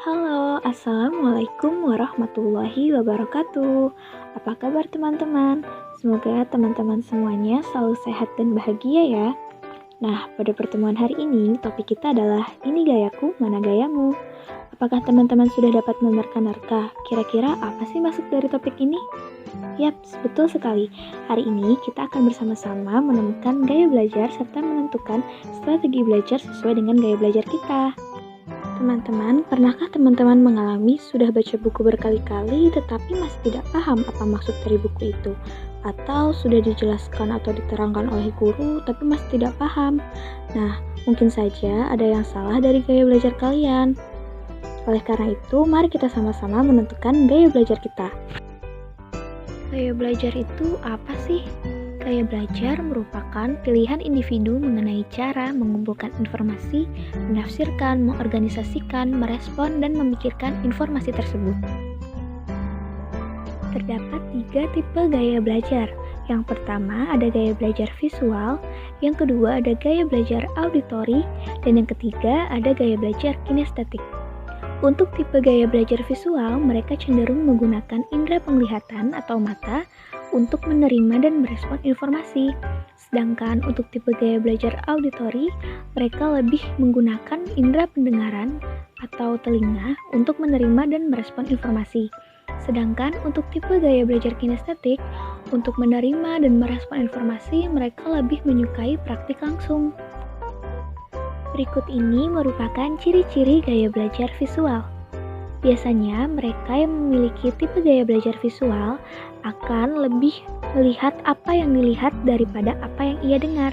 Halo, Assalamualaikum warahmatullahi wabarakatuh. Apa kabar teman-teman? Semoga teman-teman semuanya selalu sehat dan bahagia ya. Nah, pada pertemuan hari ini topik kita adalah ini gayaku, mana gayamu? Apakah teman-teman sudah dapat menerka-nerka? Kira-kira apa sih maksud dari topik ini? Yap, betul sekali. Hari ini kita akan bersama-sama menemukan gaya belajar serta menentukan strategi belajar sesuai dengan gaya belajar kita. Teman-teman, pernahkah teman-teman mengalami sudah baca buku berkali-kali tetapi masih tidak paham apa maksud dari buku itu? Atau sudah dijelaskan atau diterangkan oleh guru tapi masih tidak paham? Nah, mungkin saja ada yang salah dari gaya belajar kalian. Oleh karena itu, mari kita sama-sama menentukan gaya belajar kita. Gaya belajar itu apa sih? Gaya belajar merupakan pilihan individu mengenai cara mengumpulkan informasi, menafsirkan, mengorganisasikan, merespon, dan memikirkan informasi tersebut. Terdapat 3 tipe gaya belajar. Yang pertama ada gaya belajar visual, yang kedua ada gaya belajar auditori, dan yang ketiga ada gaya belajar kinestetik. Untuk tipe gaya belajar visual, mereka cenderung menggunakan indera penglihatan atau mata untuk menerima dan merespon informasi. Sedangkan untuk tipe gaya belajar auditori, mereka lebih menggunakan indera pendengaran atau telinga untuk menerima dan merespon informasi. Sedangkan untuk tipe gaya belajar kinestetik, untuk menerima dan merespon informasi, mereka lebih menyukai praktik langsung. Berikut ini merupakan ciri-ciri gaya belajar visual. Biasanya mereka yang memiliki tipe gaya belajar visual akan lebih melihat apa yang dilihat daripada apa yang ia dengar.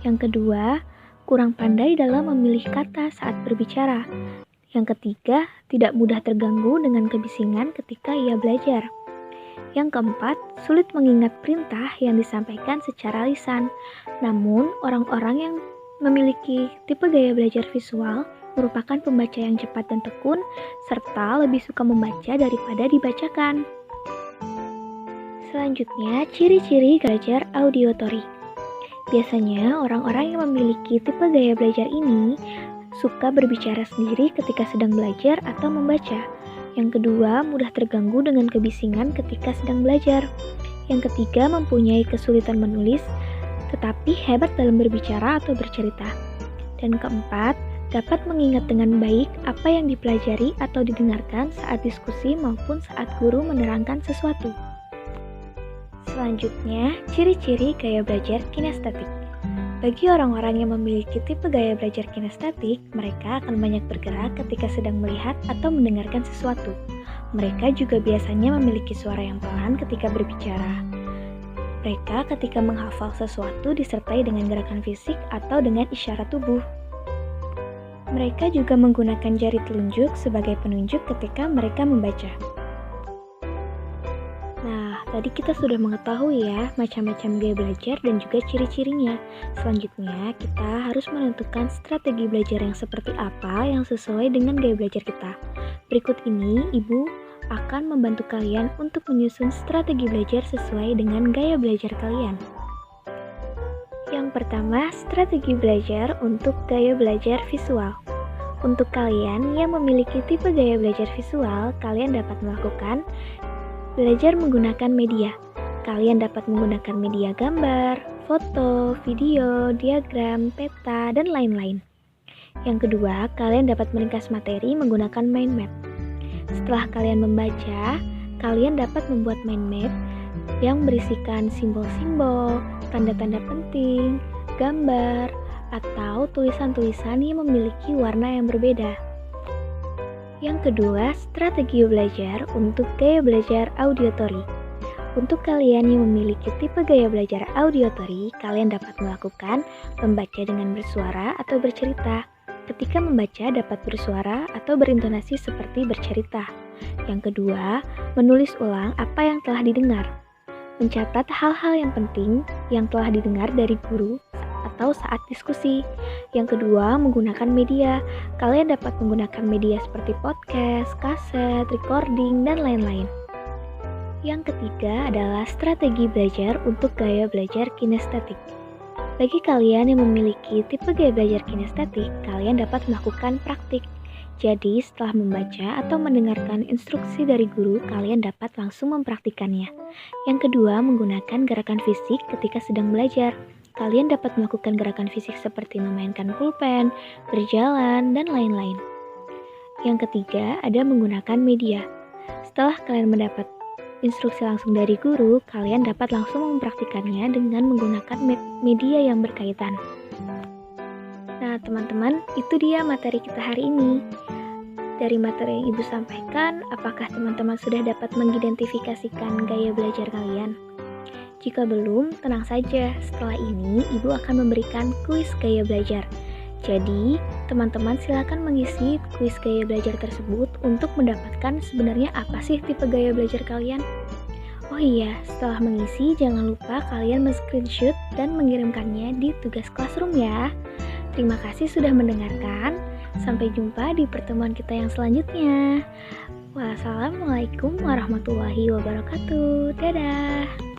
Yang kedua, kurang pandai dalam memilih kata saat berbicara. Yang ketiga, tidak mudah terganggu dengan kebisingan ketika ia belajar. Yang keempat, sulit mengingat perintah yang disampaikan secara lisan. Namun, orang-orang yang memiliki tipe gaya belajar visual merupakan pembaca yang cepat dan tekun, serta lebih suka membaca daripada dibacakan. Selanjutnya, ciri-ciri belajar auditori. Biasanya, orang-orang yang memiliki tipe gaya belajar ini suka berbicara sendiri ketika sedang belajar atau membaca. Yang kedua, mudah terganggu dengan kebisingan ketika sedang belajar. Yang ketiga, mempunyai kesulitan menulis, tetapi hebat dalam berbicara atau bercerita. Dan keempat, dapat mengingat dengan baik apa yang dipelajari atau didengarkan saat diskusi maupun saat guru menerangkan sesuatu. Selanjutnya, ciri-ciri gaya belajar kinestetik. Bagi orang-orang yang memiliki tipe gaya belajar kinestetik, mereka akan banyak bergerak ketika sedang melihat atau mendengarkan sesuatu. Mereka juga biasanya memiliki suara yang pelan ketika berbicara. Mereka ketika menghafal sesuatu disertai dengan gerakan fisik atau dengan isyarat tubuh. Mereka juga menggunakan jari telunjuk sebagai penunjuk ketika mereka membaca. Nah, tadi kita sudah mengetahui ya macam-macam gaya belajar dan juga ciri-cirinya. Selanjutnya, kita harus menentukan strategi belajar yang seperti apa yang sesuai dengan gaya belajar kita. Berikut ini, Ibu akan membantu kalian untuk menyusun strategi belajar sesuai dengan gaya belajar kalian. Yang pertama, strategi belajar untuk gaya belajar visual. Untuk kalian yang memiliki tipe gaya belajar visual, kalian dapat melakukan belajar menggunakan media. Kalian dapat menggunakan media gambar, foto, video, diagram, peta, dan lain-lain. Yang kedua, kalian dapat meringkas materi menggunakan mind map. Setelah kalian membaca, kalian dapat membuat mind map yang berisikan simbol-simbol, tanda-tanda penting, gambar, atau tulisan-tulisan yang memiliki warna yang berbeda. Yang kedua, strategi belajar untuk gaya belajar auditori. Untuk kalian yang memiliki tipe gaya belajar auditori, kalian dapat melakukan membaca dengan bersuara atau bercerita. Ketika membaca dapat bersuara atau berintonasi seperti bercerita. Yang kedua, menulis ulang apa yang telah didengar. Mencatat hal-hal yang penting yang telah didengar dari guru atau saat diskusi. Yang kedua, menggunakan media. Kalian dapat menggunakan media seperti podcast, kaset, recording, dan lain-lain. Yang ketiga adalah strategi belajar untuk gaya belajar kinestetik. Bagi kalian yang memiliki tipe gaya belajar kinestetik, kalian dapat melakukan praktik. Jadi, setelah membaca atau mendengarkan instruksi dari guru, kalian dapat langsung mempraktikannya. Yang kedua, menggunakan gerakan fisik ketika sedang belajar. Kalian dapat melakukan gerakan fisik seperti memainkan pulpen, berjalan, dan lain-lain. Yang ketiga, ada menggunakan media. Setelah kalian mendapat instruksi langsung dari guru, kalian dapat langsung mempraktikannya dengan menggunakan media yang berkaitan. Nah, teman-teman, itu dia materi kita hari ini. Dari materi yang Ibu sampaikan, apakah teman-teman sudah dapat mengidentifikasikan gaya belajar kalian? Jika belum, tenang saja. Setelah ini, Ibu akan memberikan kuis gaya belajar. Jadi, teman-teman silakan mengisi kuis gaya belajar tersebut untuk mendapatkan sebenarnya apa sih tipe gaya belajar kalian. Oh iya, setelah mengisi, jangan lupa kalian men-screenshot dan mengirimkannya di tugas classroom ya. Terima kasih sudah mendengarkan. Sampai jumpa di pertemuan kita yang selanjutnya. Wassalamualaikum warahmatullahi wabarakatuh. Dadah.